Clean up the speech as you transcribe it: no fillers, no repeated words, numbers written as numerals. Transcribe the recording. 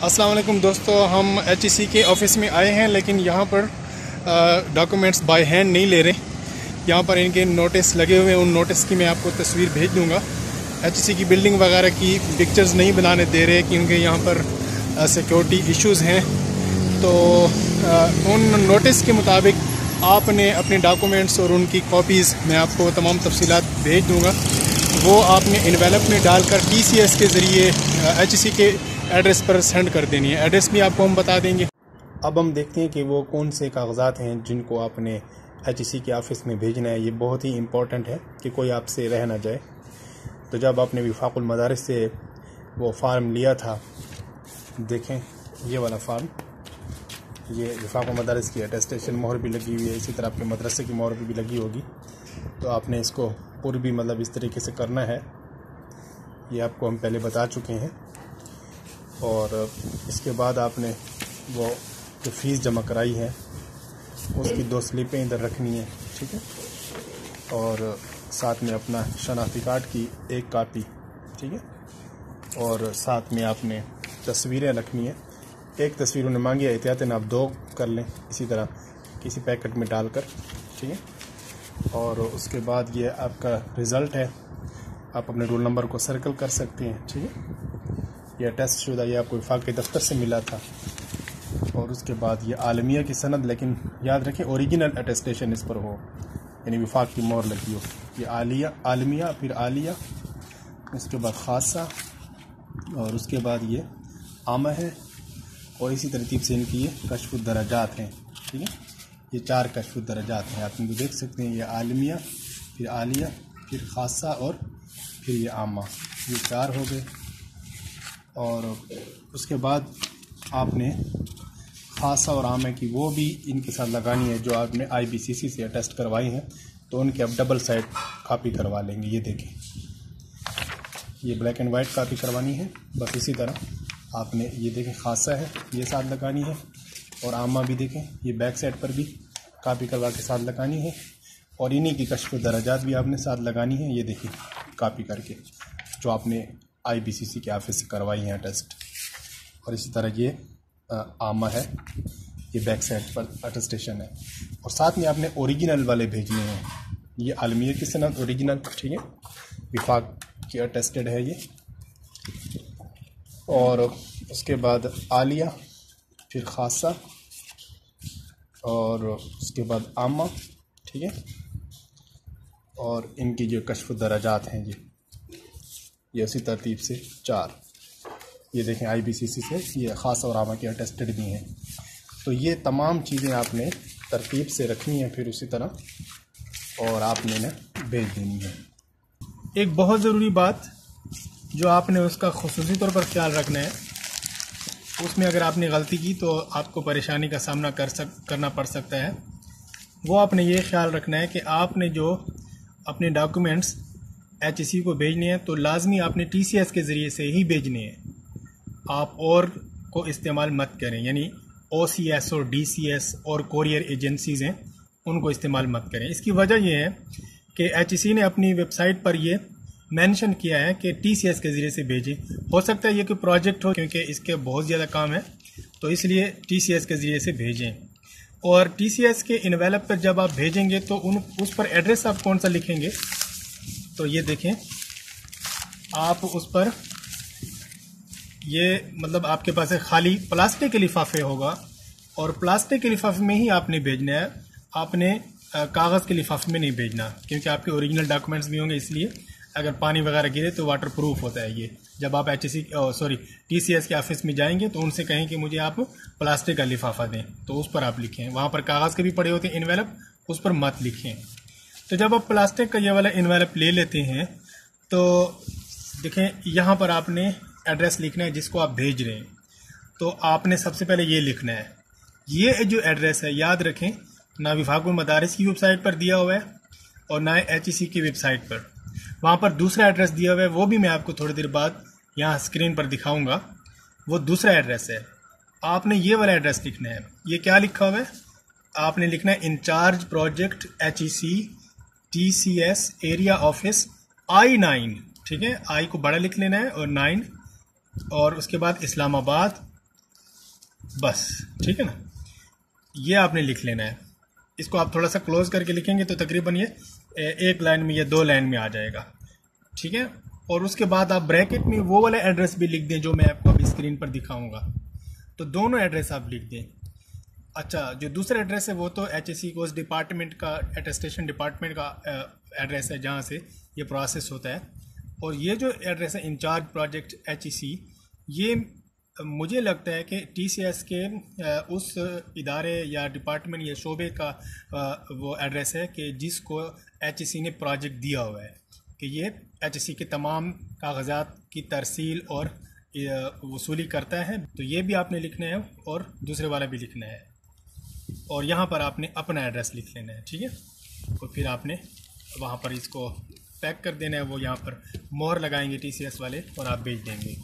अस्सलाम वालेकुम दोस्तों, हम HEC के ऑफिस में आए हैं, लेकिन यहाँ पर डॉक्यूमेंट्स बाय हैंड नहीं ले रहे। यहाँ पर इनके नोटिस लगे हुए हैं, उन नोटिस की मैं आपको तस्वीर भेज दूँगा। HEC की बिल्डिंग वगैरह की पिक्चर्स नहीं बनाने दे रहे क्योंकि यहाँ पर सिक्योरिटी इश्यूज़ हैं। तो उन नोटिस के मुताबिक आपने अपने डॉक्यूमेंट्स और उनकी कॉपीज़ मैं आपको तमाम तफसीलात भेज दूँगा। वो आपने इन्वेलप में डालकर TCS के ज़रिए HEC के एड्रेस पर सेंड कर देनी है। एड्रेस भी आपको हम बता देंगे। अब हम देखते हैं कि वो कौन से कागजात हैं जिनको आपने HEC के ऑफिस में भेजना है। ये बहुत ही इम्पोर्टेंट है कि कोई आपसे रह ना जाए। तो जब आपने वफाकुल मदारिस से वो फार्म लिया था, देखें ये वाला फार्म, ये वफाकुल मदारिस की अटेस्टेशन मोहर भी लगी हुई है, इसी तरह आपके मदरसे की मोहर भी लगी होगी। तो आपने इसको पूरी मतलब इस तरीके से करना है। ये आपको हम पहले बता चुके हैं। और इसके बाद आपने वो जो फ़ीस जमा कराई है उसकी 2 स्लिपें इधर रखनी है, ठीक है। और साथ में अपना शनाख्ती कार्ड की 1 कापी, ठीक है। और साथ में आपने तस्वीरें रखनी है। 1 तस्वीर उन्हें मांगी है, एहतियातन आप 2 कर लें इसी तरह किसी पैकेट में डालकर, ठीक है। और उसके बाद ये आपका रिज़ल्ट है, आप अपने रोल नंबर को सर्कल कर सकते हैं, ठीक है। यह टेस्ट शुदा, ये आपको वफाक के दफ्तर से मिला था। और उसके बाद ये आलमिया की सनद, लेकिन याद रखें ओरिजिनल अटेस्टेशन इस पर हो, यानी वफाक की मोहर लगी हो। ये आलमिया, फिर आलिया, उसके बाद खासा, और उसके बाद ये आमा है। और इसी तरतीब से इनकी ये कश्फ दराजात हैं, ठीक है। ये 4 कश्फ दराजात हैं, आप इनको देख सकते हैं। ये आलमिया, फिर आलिया, फिर खासा और फिर ये आमा, ये 4 हो गए। और उसके बाद आपने खासा और आमा की वो भी इनके साथ लगानी है जो आपने IBCC से अटेस्ट करवाई हैं। तो उनके अब डबल साइड कापी करवा लेंगे। ये देखें, ये ब्लैक एंड वाइट कापी करवानी है। बस इसी तरह आपने ये देखें, खासा है ये साथ लगानी है, और आमा भी देखें ये बैक साइड पर भी कापी करवा के साथ लगानी है। और इन्हीं की कश्फ दराजात भी आपने साथ लगानी है। ये देखिए कापी करके जो आपने IBCC के ऑफिस से करवाई हैं टेस्ट। और इसी तरह ये आमा है, ये बैक साइड पर अटेस्टेशन है। और साथ में आपने ओरिजिनल वाले भेजने हैं। ये आलमिया की सनद ओरिजिनल, ठीक है, विफाक की अटेस्टेड है ये। और उसके बाद आलिया, फिर खासा, और उसके बाद आमा, ठीक है। और इनकी जो कश्फ दराजात हैं ये उसी तरतीब से 4, ये देखें IBCC से ये ख़ास और आमा की अटेस्टेड भी हैं। तो ये तमाम चीज़ें आपने तरतीब से रखनी है, फिर उसी तरह और आपने ना भेज देनी है। एक बहुत ज़रूरी बात जो आपने उसका खुसूसी तौर पर ख्याल रखना है, उसमें अगर आपने गलती की तो आपको परेशानी का सामना करना पड़ सकता है। वो आपने ये ख्याल रखना है कि आपने जो अपने डॉक्यूमेंट्स HEC को भेजने हैं तो लाजमी आपने TCS के ज़रिए से ही भेजने हैं। आप और को इस्तेमाल मत करें, यानी OCS और DCS और कोरियर एजेंसीज़ हैं उनको इस्तेमाल मत करें। इसकी वजह यह है कि HEC ने अपनी वेबसाइट पर यह मेंशन किया है कि TCS के ज़रिए से भेजें। हो सकता है ये कोई प्रोजेक्ट हो, क्योंकि इसके बहुत ज़्यादा काम है, तो इसलिए TCS के ज़रिए से भेजें। और TCS के इन्वेलप पर जब आप भेजेंगे तो उस पर एड्रेस आप कौन सा लिखेंगे, तो ये देखें, आप उस पर ये मतलब आपके पास एक खाली प्लास्टिक के लिफाफे होगा, और प्लास्टिक के लिफाफे में ही आपने भेजना है। आपने कागज़ के लिफाफे में नहीं भेजना, क्योंकि आपके ओरिजिनल डॉक्यूमेंट्स भी होंगे, इसलिए अगर पानी वगैरह गिरे तो वाटर प्रूफ होता है ये। जब आप TCS के ऑफिस में जाएंगे तो उनसे कहें कि मुझे आप प्लास्टिक का लिफाफा दें, तो उस पर आप लिखें। वहाँ पर कागज़ के भी पड़े होते हैं इन्वेलप, उस पर मत लिखें। तो जब आप प्लास्टिक का ये वाला इन्वेलप ले लेते हैं तो देखें, यहाँ पर आपने एड्रेस लिखना है जिसको आप भेज रहे हैं। तो आपने सबसे पहले ये लिखना है। ये जो एड्रेस है याद रखें, ना वफाकुल मदारिस की वेबसाइट पर दिया हुआ है और ना HEC की वेबसाइट पर। वहाँ पर दूसरा एड्रेस दिया हुआ है, वो भी मैं आपको थोड़ी देर बाद यहाँ स्क्रीन पर दिखाऊंगा। वो दूसरा एड्रेस है। आपने ये वाला एड्रेस लिखना है। ये क्या लिखा हुआ है, आपने लिखना है incharge project HEC TCS area office I9, ठीक है। I को बड़ा लिख लेना है और 9, और उसके बाद इस्लामाबाद, बस, ठीक है ना। ये आपने लिख लेना है। इसको आप थोड़ा सा क्लोज करके लिखेंगे तो तकरीबन ये एक लाइन में या 2 लाइन में आ जाएगा, ठीक है। और उसके बाद आप ब्रैकेट में वो वाला एड्रेस भी लिख दें जो मैं आपको अभी स्क्रीन पर दिखाऊंगा। तो दोनों एड्रेस आप लिख दें। अच्छा, जो दूसरा एड्रेस है वो तो HSE को उस डिपार्टमेंट का, अटेस्टेशन डिपार्टमेंट का एड्रेस है जहाँ से ये प्रोसेस होता है। और ये जो एड्रेस है इंचार्ज प्रोजेक्ट HEC, ये मुझे लगता है कि TCS के उस इदारे या डिपार्टमेंट या शोबे का वो एड्रेस है कि जिसको HEC ने प्रोजेक्ट दिया हुआ है कि ये HEC के तमाम कागजात की तरसील और वसूली करता है। तो ये भी आपने लिखना है और दूसरे वाला भी लिखना है, और यहाँ पर आपने अपना एड्रेस लिख लेना है, ठीक है। और फिर आपने वहाँ पर इसको पैक कर देना है। वो यहाँ पर मोहर लगाएंगे TCS वाले और आप भेज देंगे।